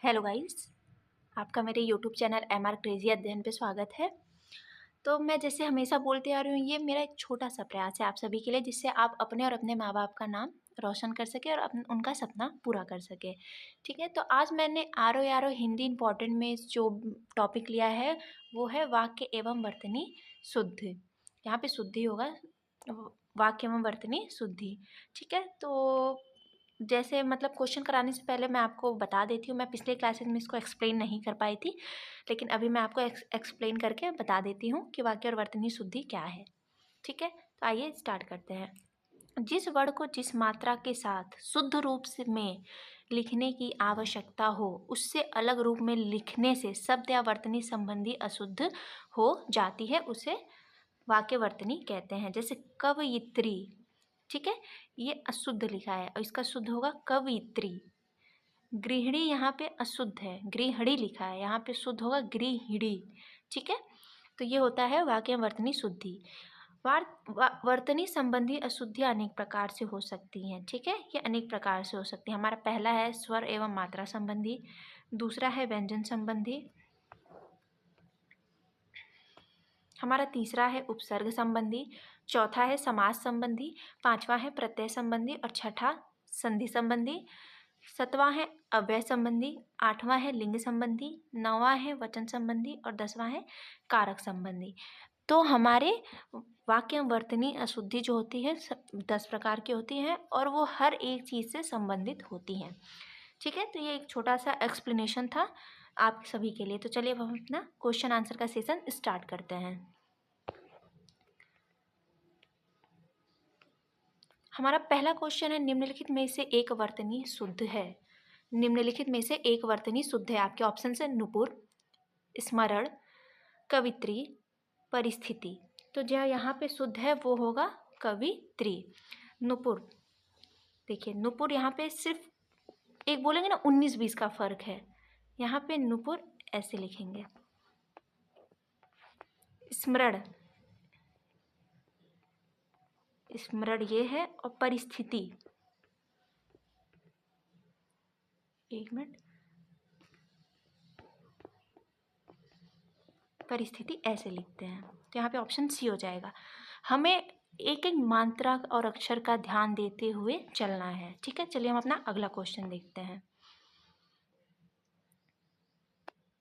Hello guys, आपका मेरे YouTube channel MR crazy अध्ययन पे स्वागत है। तो मैं जैसे हमेशा बोलते आ रही हूँ, ये मेरा एक छोटा सा प्रयास है आप सभी के लिए, जिससे आप अपने और अपने माँ बाप का नाम रोशन कर सके और उनका सपना पूरा कर सके। ठीक है, तो आज मैंने आरो यारो हिंदी इम्पॉर्टेंट में जो टॉपिक लिया है वो है वाक्य एवं वर्तनी शुद्ध। यहाँ पे शुद्धि होगा, वाक्य एवं वर्तनी शुद्धि। ठीक है, तो जैसे मतलब क्वेश्चन कराने से पहले मैं आपको बता देती हूँ, मैं पिछले क्लासेस में इसको एक्सप्लेन नहीं कर पाई थी, लेकिन अभी मैं आपको एक्सप्लेन करके बता देती हूँ कि वाक्य और वर्तनी शुद्धि क्या है। ठीक है, तो आइए स्टार्ट करते हैं। जिस वर्ण को जिस मात्रा के साथ शुद्ध रूप से में लिखने की आवश्यकता हो, उससे अलग रूप में लिखने से शब्द या वर्तनी संबंधी अशुद्ध हो जाती है, उसे वाक्य वर्तनी कहते हैं। जैसे कवयित्री, ठीक है, ये अशुद्ध लिखा है और इसका शुद्ध होगा कवित्री। गृहिणी यहाँ पे अशुद्ध है, गृहिणी लिखा है, यहाँ पे शुद्ध होगा गृहिणी। ठीक है, तो ये होता है वाक्य वर्तनी शुद्धि। वर्तनी संबंधी अशुद्धियाँ अनेक प्रकार से हो सकती हैं। ठीक है, ये अनेक प्रकार से हो सकती है। हमारा पहला है स्वर एवं मात्रा संबंधी, दूसरा है व्यंजन संबंधी, हमारा तीसरा है उपसर्ग संबंधी, चौथा है समास संबंधी, पांचवा है प्रत्यय संबंधी और छठा संधि संबंधी, सातवां है अव्यय संबंधी, आठवां है लिंग संबंधी, नौवां है वचन संबंधी और 10वां है कारक संबंधी। तो हमारे वाक्य वर्तनी अशुद्धि जो होती है 10 प्रकार की होती है और वो हर एक चीज़ से संबंधित होती हैं। ठीक है, तो ये एक छोटा सा एक्सप्लेनेशन था आप सभी के लिए। तो चलिए अब हम अपना क्वेश्चन आंसर का सेशन स्टार्ट करते हैं। हमारा पहला क्वेश्चन है, निम्नलिखित में से एक वर्तनी शुद्ध है। निम्नलिखित में से एक वर्तनी शुद्ध है। आपके ऑप्शन है नुपुर, स्मरण, कवित्री, परिस्थिति। तो जो यहाँ पे शुद्ध है वो होगा कवित्री। नुपुर, देखिए नुपुर यहाँ पे सिर्फ एक बोलेंगे ना 19-20 का फर्क है, यहाँ पे नुपुर ऐसे लिखेंगे। स्मरण, स्मरण ये है, और परिस्थिति, एक मिनट, परिस्थिति ऐसे लिखते हैं। तो यहाँ पे ऑप्शन सी हो जाएगा। हमें एक एक मात्रा और अक्षर का ध्यान देते हुए चलना है। ठीक है, चलिए हम अपना अगला क्वेश्चन देखते हैं।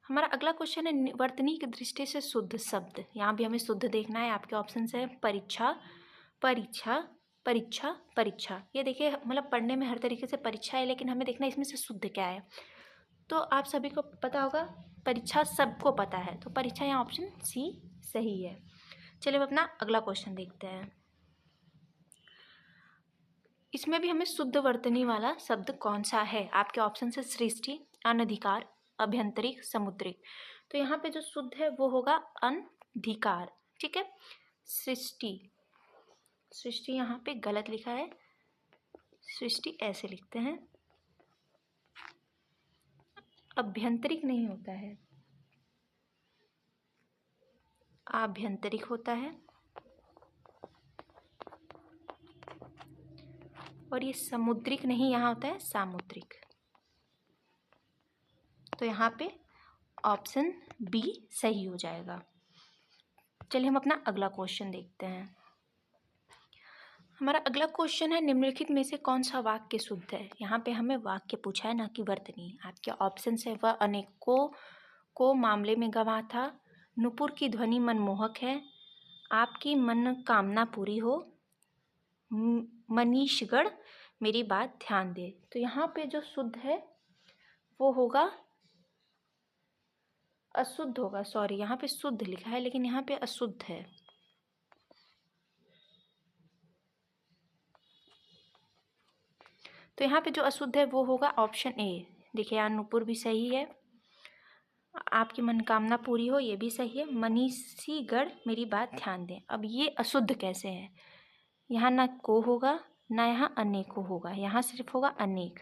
हमारा अगला क्वेश्चन है, वर्तनी की दृष्टि से शुद्ध शब्द। यहाँ भी हमें शुद्ध देखना है। आपके ऑप्शन है परीक्षा, परीक्षा, परीक्षा, परीक्षा। ये देखिए मतलब पढ़ने में हर तरीके से परीक्षा है, लेकिन हमें देखना है इसमें से शुद्ध क्या है। तो आप सभी को पता होगा, परीक्षा सबको पता है, तो परीक्षा यहाँ ऑप्शन सी सही है। चलिए अब अपना अगला क्वेश्चन देखते हैं। इसमें भी हमें शुद्ध वर्तनी वाला शब्द कौन सा है। आपके ऑप्शन है सृष्टि, अनधिकार, अभ्यंतरिक, समुद्रिक। तो यहाँ पे जो शुद्ध है वो होगा अनधिकार। ठीक है, सृष्टि, सृष्टि यहाँ पे गलत लिखा है, सृष्टि ऐसे लिखते हैं। अभ्यंतरिक नहीं होता है, आभ्यंतरिक होता है, और ये समुद्रिक नहीं, यहाँ होता है सामुद्रिक। तो यहाँ पे ऑप्शन बी सही हो जाएगा। चलिए हम अपना अगला क्वेश्चन देखते हैं। हमारा अगला क्वेश्चन है, निम्नलिखित में से कौन सा वाक्य शुद्ध है। यहाँ पे हमें वाक्य पूछा है, ना कि वर्तनी। आपके ऑप्शन है, वह अनेकों को मामले में गवाह था, नुपुर की ध्वनि मनमोहक है, आपकी मनोकामना पूरी हो, मनीषगढ़ मेरी बात ध्यान दे। तो यहाँ पे जो शुद्ध है वो होगा अशुद्ध होगा, सॉरी यहाँ पे शुद्ध लिखा है लेकिन यहाँ पे अशुद्ध है। तो यहाँ पे जो अशुद्ध है वो होगा ऑप्शन ए। देखिए यहाँ नुपुर भी सही है, आपकी मनोकामना पूरी हो ये भी सही है, मनीषीगढ़ मेरी बात ध्यान दें। अब ये अशुद्ध कैसे है, यहाँ ना को होगा ना यहाँ अनेको होगा, यहाँ सिर्फ होगा अनेक।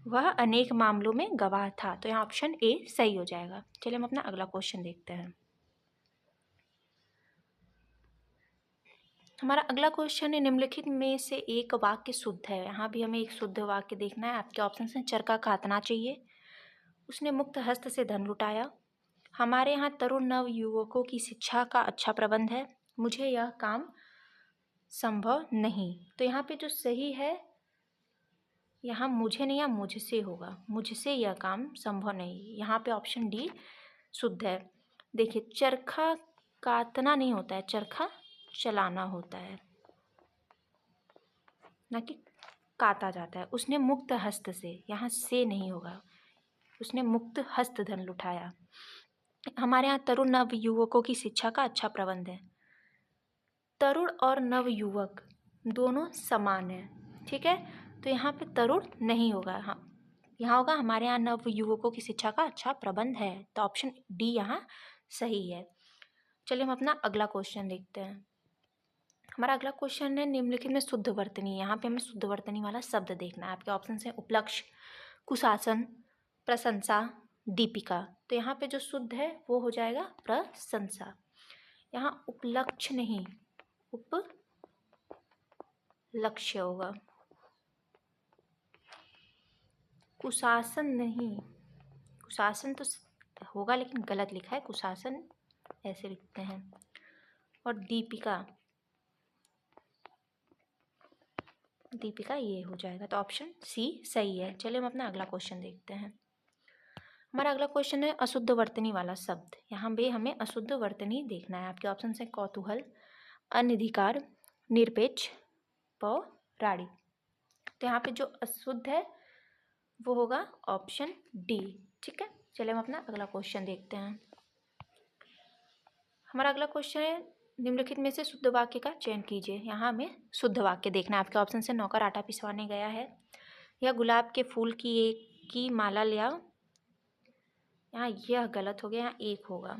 वह अनेक मामलों में गवाह था, तो यहाँ ऑप्शन ए सही हो जाएगा। चलिए हम अपना अगला क्वेश्चन देखते हैं। हमारा अगला क्वेश्चन है, निम्नलिखित में से एक वाक्य शुद्ध है। यहाँ भी हमें एक शुद्ध वाक्य देखना है। आपके ऑप्शन हैं, चरखा काटना चाहिए, उसने मुक्त हस्त से धन लुटाया, हमारे यहाँ तरुण नव युवकों की शिक्षा का अच्छा प्रबंध है, मुझे यह काम संभव नहीं। तो यहाँ पे जो सही है, यहाँ मुझे नहीं या मुझसे होगा, मुझसे यह काम संभव नहीं। यहाँ पे ऑप्शन डी शुद्ध है। देखिए, चरखा काटना नहीं होता है, चरखा चलाना होता है, ना कि काटा जाता है। उसने मुक्त हस्त से, यहाँ से नहीं होगा, उसने मुक्त हस्त धन लुटाया। हमारे यहाँ तरुण नव युवकों की शिक्षा का अच्छा प्रबंध है। तरुण और नव युवक दोनों समान है, ठीक है, तो यहाँ पे तरुण नहीं होगा। हाँ, यहाँ होगा हमारे यहाँ नव युवकों की शिक्षा का अच्छा प्रबंध है। तो ऑप्शन डी यहाँ सही है। चलिए हम अपना अगला क्वेश्चन देखते हैं। हमारा अगला क्वेश्चन है, निम्नलिखित में शुद्ध वर्तनी। यहाँ पे हमें शुद्ध वर्तनी वाला शब्द देखना है। आपके ऑप्शन है उपलक्ष्य, कुशासन, प्रशंसा, दीपिका। तो यहाँ पे जो शुद्ध है वो हो जाएगा प्रशंसा। यहाँ उपलक्ष्य नहीं, उपलक्ष्य होगा। कुशासन नहीं, कुशासन तो होगा लेकिन गलत लिखा है, कुशासन ऐसे लिखते हैं। और दीपिका, दीपिका ये हो जाएगा। तो ऑप्शन सी सही है। चलिए हम अपना अगला क्वेश्चन देखते हैं। हमारा अगला क्वेश्चन है अशुद्ध वर्तनी वाला शब्द। यहाँ पे हमें अशुद्ध वर्तनी देखना है। आपके ऑप्शन है कौतूहल, अनधिकार, निरपेक्ष, पौराणिक। तो यहाँ पे जो अशुद्ध है वो होगा ऑप्शन डी, ठीक है। चलिए हम अपना अगला क्वेश्चन देखते हैं। हमारा अगला क्वेश्चन है, निम्नलिखित में से शुद्ध वाक्य का चयन कीजिए। यहाँ हमें शुद्ध वाक्य देखना है। आपके ऑप्शन से नौकर आटा पिसवाने गया है, या गुलाब के फूल की माला ले आओ। यहाँ यह गलत हो गया, यहाँ एक होगा।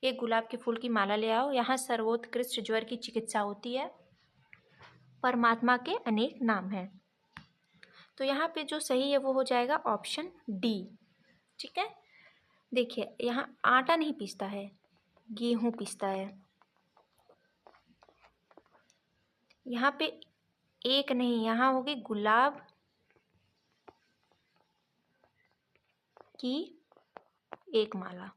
एक गुलाब के फूल की माला ले आओ, यहाँ सर्वोत्कृष्ट ज्वर की चिकित्सा होती है, परमात्मा के अनेक नाम हैं। तो यहाँ पे जो सही है वो हो जाएगा ऑप्शन डी, ठीक है। देखिए, यहाँ आटा नहीं पीसता है, गेहूं पीसता है। यहाँ पे एक नहीं, यहाँ होगी गुलाब की एक माला,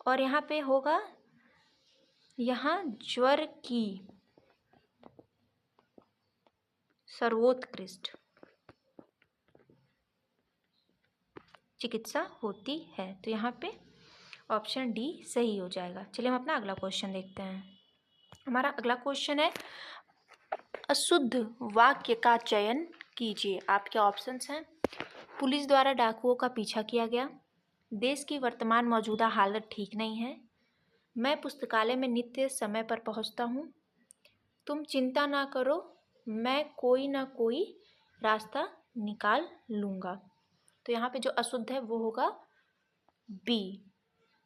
और यहाँ पे होगा यहाँ ज्वर की सर्वोत्कृष्ट चिकित्सा होती है। तो यहाँ पे ऑप्शन डी सही हो जाएगा। चलिए हम अपना अगला क्वेश्चन देखते हैं। हमारा अगला क्वेश्चन है, अशुद्ध वाक्य का चयन कीजिए। आपके ऑप्शंस हैं, पुलिस द्वारा डाकुओं का पीछा किया गया, देश की वर्तमान मौजूदा हालत ठीक नहीं है, मैं पुस्तकालय में नित्य समय पर पहुंचता हूँ, तुम चिंता ना करो, मैं कोई ना कोई रास्ता निकाल लूँगा। तो यहाँ पे जो अशुद्ध है वो होगा बी।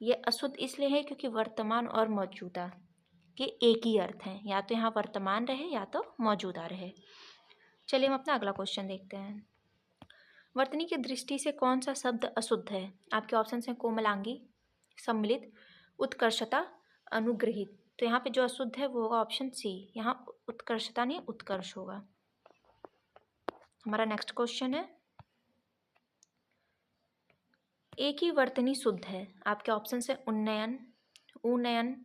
ये अशुद्ध इसलिए है क्योंकि वर्तमान और मौजूदा के एक ही अर्थ हैं, या तो यहाँ वर्तमान रहे या तो मौजूदा रहे। चलिए हम अपना अगला क्वेश्चन देखते हैं। वर्तनी की दृष्टि से कौन सा शब्द अशुद्ध है? आपके ऑप्शन हैं कोमलांगी, सम्मिलित, उत्कर्षता, अनुग्रहित। तो यहाँ पे जो अशुद्ध है वो होगा ऑप्शन सी, यहाँ उत्कर्षता नहीं उत्कर्ष होगा। हमारा नेक्स्ट क्वेश्चन है, एक ही वर्तनी शुद्ध है। आपके ऑप्शन है उन्नयन, उन्नयन,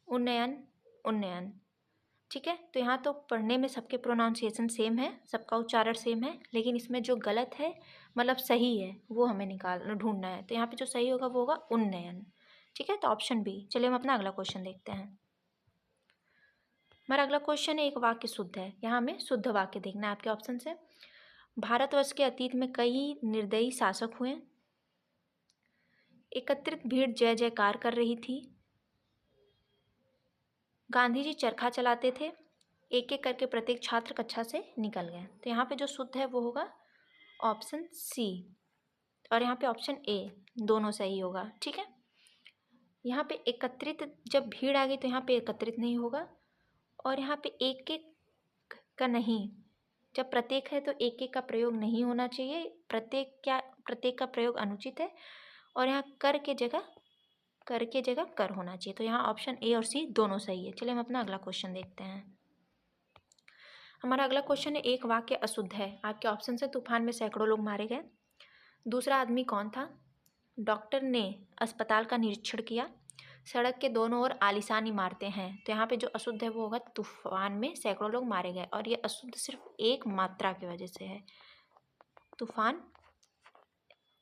उन्नयन, उन्नयन, ठीक है। तो यहाँ तो पढ़ने में सबके प्रोनाउंसिएशन सेम है, सबका उच्चारण सेम है, लेकिन इसमें जो गलत है मतलब सही है वो हमें ढूंढना है। तो यहाँ पे जो सही होगा वो होगा उन्नयन, ठीक है। तो ऑप्शन बी। चलिए हम अपना अगला क्वेश्चन देखते हैं। हमारा अगला क्वेश्चन है, एक वाक्य शुद्ध है। यहाँ हमें शुद्ध वाक्य देखना है। आपके ऑप्शन है, भारतवर्ष के अतीत में कई निर्दयी शासक हुए, एकत्रित भीड़ जय जयकार कर रही थी, गांधी जी चरखा चलाते थे, एक एक करके प्रत्येक छात्र कक्षा से निकल गए। तो यहाँ पे जो शुद्ध है वो होगा ऑप्शन सी, और यहाँ पे ऑप्शन ए, दोनों सही होगा, ठीक है। यहाँ पे एकत्रित, जब भीड़ आ गई तो यहाँ पे एकत्रित नहीं होगा, और यहाँ पे एक एक का नहीं, जब प्रत्येक है तो एक एक का प्रयोग नहीं होना चाहिए, प्रत्येक का प्रयोग अनुचित है, और यहाँ कर के जगह कर के जगह कर होना चाहिए। तो यहाँ ऑप्शन ए और सी दोनों सही है। चलिए हम अपना अगला क्वेश्चन देखते हैं। हमारा अगला क्वेश्चन है, एक वाक्य अशुद्ध है। आपके ऑप्शन से तूफान में सैकड़ों लोग मारे गए। दूसरा आदमी कौन था? डॉक्टर ने अस्पताल का निरीक्षण किया। सड़क के दोनों ओर आलीशान इमारतें हैं। तो यहाँ पे जो अशुद्ध है वो होगा तूफान में सैकड़ों लोग मारे गए, और ये अशुद्ध सिर्फ एक मात्रा की वजह से है। तूफान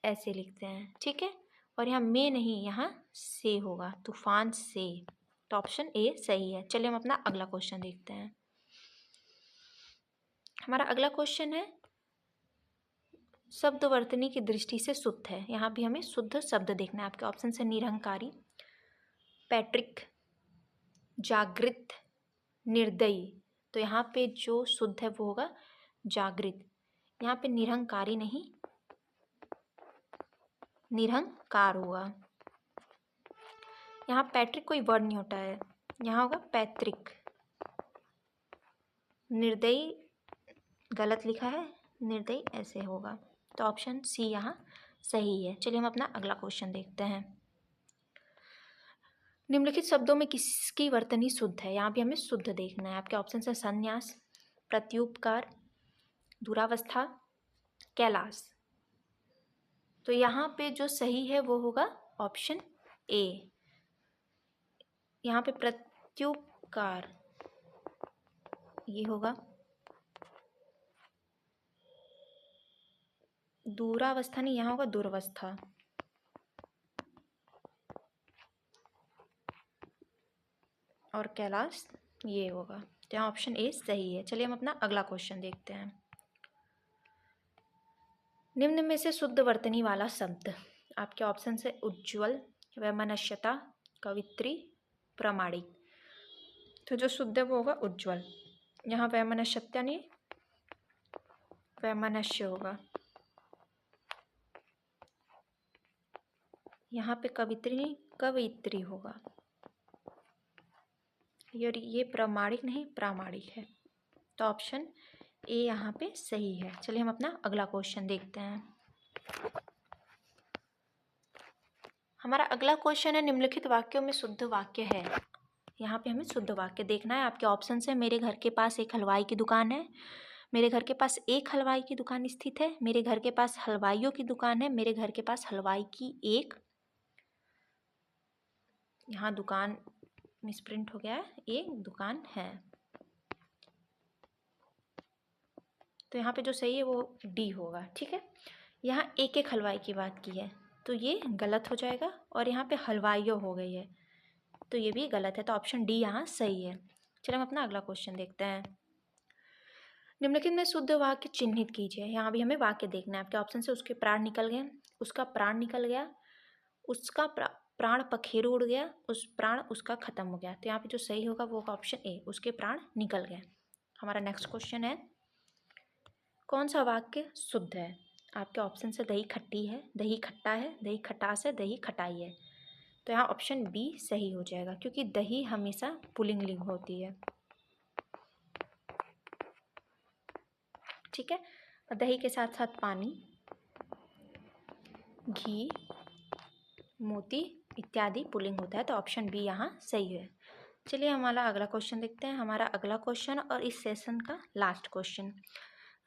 ऐसे लिखते हैं, ठीक है। और यहाँ में नहीं, यहाँ से होगा, तूफान से। तो ऑप्शन ए सही है। चलिए हम अपना अगला क्वेश्चन देखते हैं। हमारा अगला क्वेश्चन है, शब्द वर्तनी की दृष्टि से शुद्ध है। यहाँ भी हमें शुद्ध शब्द देखना है। आपके ऑप्शन से निरहंकारी, पैट्रिक, जागृत, निर्दयी। तो यहाँ पे जो शुद्ध है वो होगा जागृत। यहाँ पे निरहंकारी नहीं, निरहंकार होगा। यहाँ पैट्रिक कोई वर्ड नहीं होता है, यहाँ होगा पैतृक। निर्दयी गलत लिखा है, निर्दयी ऐसे होगा। तो ऑप्शन सी यहाँ सही है। चलिए हम अपना अगला क्वेश्चन देखते हैं। निम्नलिखित शब्दों में किसकी वर्तनी शुद्ध है? यहाँ भी हमें शुद्ध देखना है। आपके ऑप्शन है संन्यास, प्रत्युपकार, दुरावस्था, कैलाश। तो यहाँ पे जो सही है वो होगा ऑप्शन ए। यहाँ पे प्रत्युपकार ये होगा, दूरावस्था नहीं, यहाँ होगा दुर्वस्था। और कैलाश ये होगा। तो यहाँ ऑप्शन ए सही है। चलिए हम अपना अगला क्वेश्चन देखते हैं। निम्न में से शुद्ध वर्तनी वाला शब्द। आपके ऑप्शन से उज्ज्वल, वैमनस्यता, कवित्री, प्रामाणिक। तो जो शुद्ध है वो होगा उज्ज्वल। यहाँ वैमनस्यता नहीं, वैमनस्य होगा। यहाँ पे कवित्री नहीं, कवित्री होगा। ये प्रामाणिक नहीं, प्रामाणिक है। तो ऑप्शन ए यहाँ पे सही है। चलिए हम अपना अगला क्वेश्चन देखते हैं। हमारा अगला क्वेश्चन है, निम्नलिखित वाक्यों में शुद्ध वाक्य है। यहाँ पे हमें शुद्ध वाक्य देखना है। आपके ऑप्शन है, मेरे घर के पास एक हलवाई की दुकान है, मेरे घर के पास एक हलवाई की दुकान स्थित है, मेरे घर के पास हलवाइयों की दुकान है, मेरे घर के पास हलवाई की एक, यहाँ दुकान मिसप्रिंट हो गया है, एक दुकान है। तो यहाँ पे जो सही है वो डी होगा, ठीक है। यहाँ एक एक हलवाई की बात की है तो ये गलत हो जाएगा, और यहाँ पे हलवाइयों हो गई है तो ये भी गलत है। तो ऑप्शन डी यहाँ सही है। चलिए हम अपना अगला क्वेश्चन देखते हैं। निम्नलिखित में शुद्ध वाक्य चिन्हित कीजिए। यहाँ भी हमें वाक्य देखना है। आपके ऑप्शन से उसके प्राण निकल गए, उसका प्राण निकल गया, उसका प्राण पखेरु उड़ गया, उस प्राण उसका खत्म हो गया। तो यहाँ पे जो सही होगा वो होगा ऑप्शन ए, उसके प्राण निकल गए। हमारा नेक्स्ट क्वेश्चन है, कौन सा वाक्य शुद्ध है? आपके ऑप्शन से दही खट्टी है, दही खट्टा है, दही खटास है, दही खटाई है। तो यहाँ ऑप्शन बी सही हो जाएगा, क्योंकि दही हमेशा पुल्लिंग लिंग होती है, ठीक है। और दही के साथ साथ पानी, घी, मोती इत्यादि पुल्लिंग होता है। तो ऑप्शन बी यहाँ सही है। चलिए हमारा अगला क्वेश्चन देखते हैं। हमारा अगला क्वेश्चन और इस सेशन का लास्ट क्वेश्चन।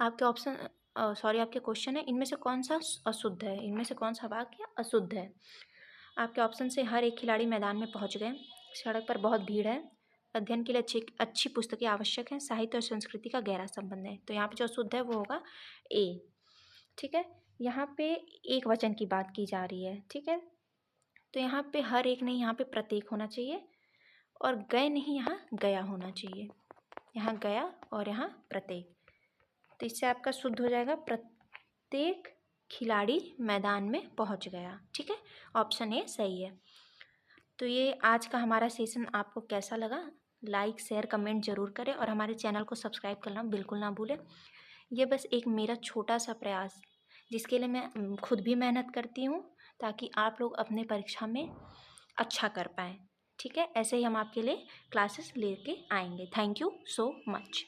आपके ऑप्शन आपके क्वेश्चन है, इनमें से कौन सा अशुद्ध है? इनमें से कौन सा वाक्य अशुद्ध है? आपके ऑप्शन से हर एक खिलाड़ी मैदान में पहुंच गए, सड़क पर बहुत भीड़ है, अध्ययन के लिए अच्छी पुस्तकें आवश्यक हैं, साहित्य और संस्कृति का गहरा संबंध है। तो यहाँ पे जो अशुद्ध है वो होगा ए, ठीक है। यहाँ पे एक वचन की बात की जा रही है, ठीक है। तो यहाँ पे हर एक नहीं, यहाँ पे प्रत्येक होना चाहिए, और गए नहीं, यहाँ गया होना चाहिए। यहाँ गया और यहाँ प्रत्येक। तो इससे आपका शुद्ध हो जाएगा, प्रत्येक खिलाड़ी मैदान में पहुंच गया, ठीक है। ऑप्शन ए सही है। तो ये आज का हमारा सेशन आपको कैसा लगा? लाइक शेयर कमेंट ज़रूर करें, और हमारे चैनल को सब्सक्राइब करना बिल्कुल ना भूलें। ये बस एक मेरा छोटा सा प्रयास, जिसके लिए मैं खुद भी मेहनत करती हूँ, ताकि आप लोग अपने परीक्षा में अच्छा कर पाएँ, ठीक है। ऐसे ही हम आपके लिए क्लासेस लेके आएंगे। Thank you so much.